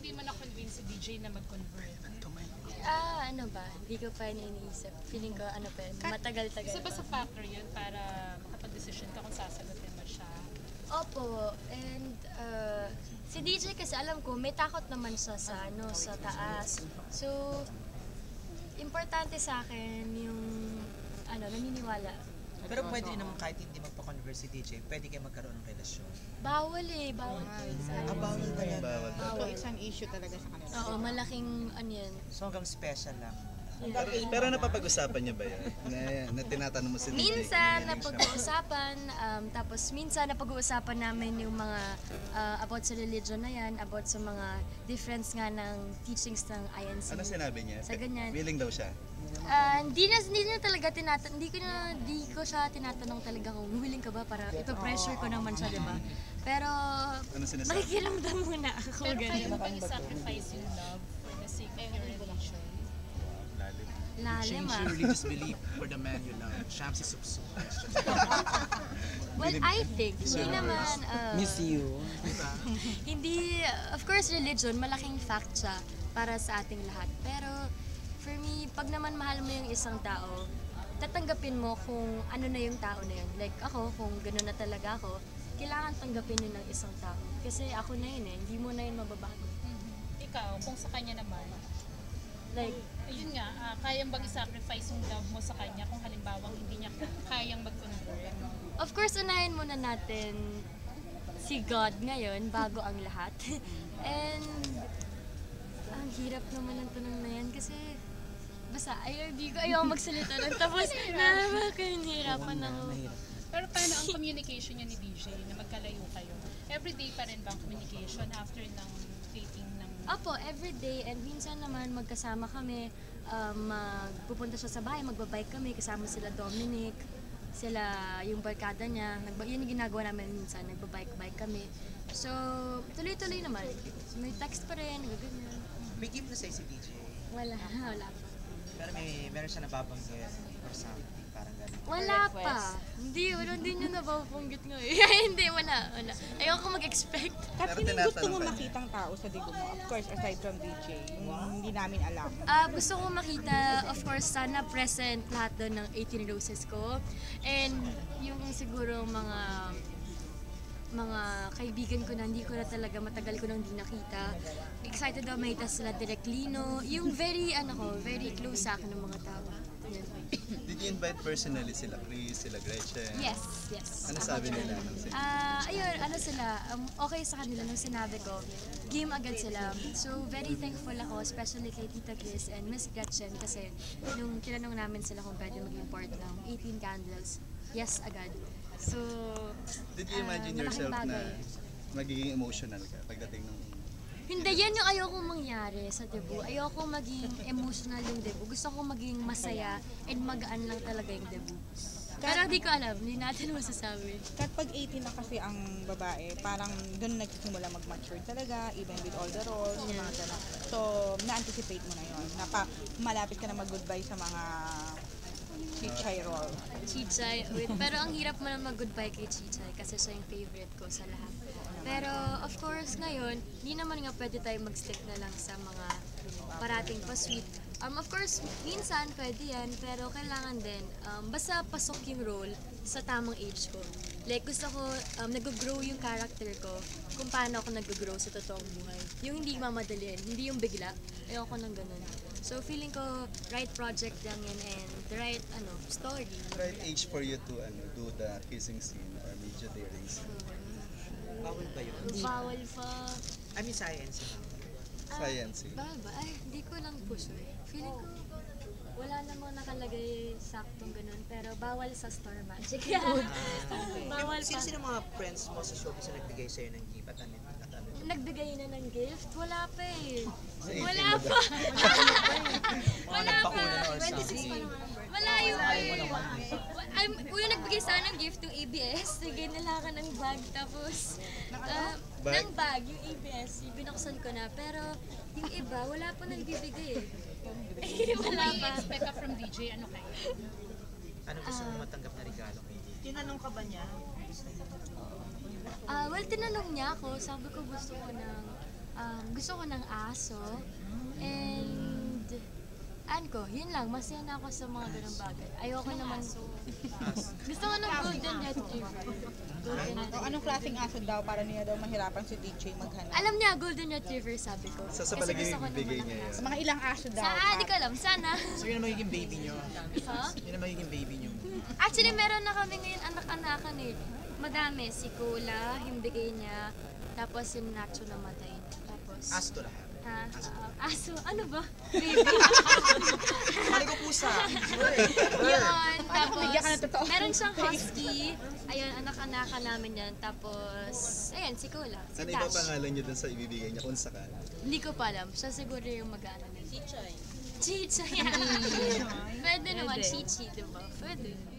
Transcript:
hindi mo na-convince si DJ na mag-convert? Ano ba? Hindi ko pa iniisip. Feeling ko, ano pa yun, matagal-tagal. Isa ba sa factor yun para makapag-decision ka kung sasagutin mo siya? Opo, and si DJ kasi alam ko, may takot naman siya sa, sa taas. So, importante sa akin yung, naniniwala. Pero pwede rin naman kahit hindi magpa-converse si DJ, pwede kayo magkaroon ng relasyon. Bawal eh, bawal. Bawal talaga. Bawal. Isang issue talaga sa kanila. Oo, malaking yan. So hanggang special lang. Pero napapag-usapan niya ba yan? Na tinatanong mo si DJ? Minsan napag-uusapan, tapos minsan napag-uusapan namin yung mga about sa religion na yan, about sa mga difference nga ng teachings ng INC. Ano sinabi niya? Sa ganyan. Willing daw siya? Hindi niya talaga hindi ko siya tinatanong talaga kung willing ka ba para ito-pressure ko naman siya, diba? Pero Ano sinasabi? nakikiramdam muna ako. Pero kaya Ganun. mo bang i-sacrifice yung love for the sake of your religion? Lalim Change ah. your religious belief for the man you love. Shamsi Subso. Well, I think, hindi naman, Miss you. hindi, of course, religion, malaking fact siya para sa ating lahat. Pero, for me, pag naman mahal mo yung isang tao, tatanggapin mo kung ano na yung tao na yun. Like ako, kung gano'n na talaga ako, kailangan tanggapin yun ng isang tao. Kasi ako na yun eh, hindi mo na yun mababago. Ikaw, kung sa kanya naman, Like, ayun nga, kayang bang i-sacrifice yung love mo sa kanya kung halimbawa hindi niya kayang mag-convert? of course, unahin muna natin si God ngayon bago ang lahat. And, ang hirap naman ng tanong na yan kasi basta ayaw magsalita lang. Tapos, hirapan ako. Pero paano ang communication niya ni DJ na magkalayo kayo? Everyday pa rin ba ang communication after ng dating ng... Opo, everyday. And minsan naman magkasama kami. Magpupunta siya sa bahay, magbabike kami. Kasama sila Dominic, sila yung barkada niya. Yun yung ginagawa namin minsan, nagbabike-bike kami. So, tuloy-tuloy naman. May text pa rin, ganyan. May gift na sa'yo si DJ. Wala pa. Pero meron siya nababanggit or something, parang gano'n. Wala pa. Hindi niyo nababanggit nga eh. Hindi, wala. Ayoko mag-expect. At Pero sino yung gusto tinatanong mo ka niya. makitang tao sa digo mo? Of course, aside from DJ, yung hindi namin alam. Gusto ko makita, of course, sana present lahat doon ng 18 roses ko. And yung siguro mga kaibigan ko na hindi ko na talaga matagal ko nang di nakita. Excited daw makita sila Direk Lino. Yung very close sa akin ng mga tao. Yan. Did you invite personally sila Chris, sila Gretchen? Yes. Ano sabi nila? Ayun, sila, okay sa kanila nung sinabi ko, game agad sila. So, very thankful ako, especially kay Tita Chris and Miss Gretchen kasi nung tinanong namin sila kung pwede maging part ng 18 Candles, yes agad. So, Did you imagine malaking yourself na bagay. magiging emotional ka pagdating ng... Hindi, yan yung ayoko mangyari sa debut. Ayoko maging emotional yung debut. Gusto ko maging masaya and magaan lang talaga yung debut. Pero di ko alam, hindi natin masasabi. Kahit pag 18 na kasi ang babae, parang doon nagsisimula mag-mature talaga, even with all the roles, mga gano'n. So, na-anticipate mo na yun. Malapit ka na mag-goodbye sa mga Chichay role. Chichay. Pero ang hirap mo na mag-goodbye kay Chichay kasi siya yung favorite ko sa lahat. Pero of course ngayon, hindi naman nga pwede tayo mag-stick na lang sa mga parating pa-sweet. Of course, minsan pwede yan, pero kailangan din, basta pasok yung role sa tamang age ko. Like gusto ko, nag-grow yung character ko kung paano ako nag-grow sa totoong buhay. Yung hindi mamadaliin, hindi yung bigla. Ayoko ng ganun. So feeling ko, right project lang yun and the right story. Right age for you to do the kissing scene or medyo daring scene. Bawal ba yun? Bawal pa. I mean, science. Science. Bawal ba? Ay, hindi ko lang po sure. Feeling ko, wala namang nakalagay saktong ganun, pero bawal sa Star Magic. Bawal pa. Sino mga friends mo sa showbiz na nagbigay sa'yo ng gift at ano? Nagbigay na ng gift? Wala pa eh. Sa 18 Wala ba pa. Wala pa. Nagpauna na or something. Wala yung yung nagbigay sa akin ng gift yung ABS. Nagay nila ka ng bag tapos Bag? ng bag yung ABS. Yung binuksan ko na. Pero yung iba, wala pa nagbibigay eh. Wala May pa. expect ka from DJ, ano kayo? Ano gusto mo matanggap na regalo kay DJ? Tinanong ka ba niya? Well, tinanong niya ako. Sabi ko gusto ko ng gusto ko ng aso. And, yun lang, masaya na ako sa mga ganung bagay. Ayoko naman, gusto ko ng golden retriever. Golden O, retriever. anong klaseng aso daw para niya daw mahirapan si DJ maghanap? Alam niya, golden retriever sabi ko. Sa Kasi palagay gusto ko ng bibigay malaking niya aso. Mga ilang aso daw. Di ko alam, sana. So yun ang magiging baby nyo. Ha? Yun ang magiging baby nyo. Actually, meron na kami ngayon anak-anakan eh. Madami. Si Kula, himbigay niya. Tapos si Nacho namatay. Tapos, Asto lahat. aso, ano ba? Baby. Mali ko pusa. Yun. Paano kung bigyan ka ng totoo? Meron siyang husky. Ayun, anak-anakan namin yan. Tapos, ayan, si Kula. Si Ano iba Tash. pangalan niyo dun sa ibibigay niya kung sakali? Hindi ko pa alam. Siya siguro yung mag-ano. Chichay. Chichay. Pwede naman, Chichi, diba? Pwede.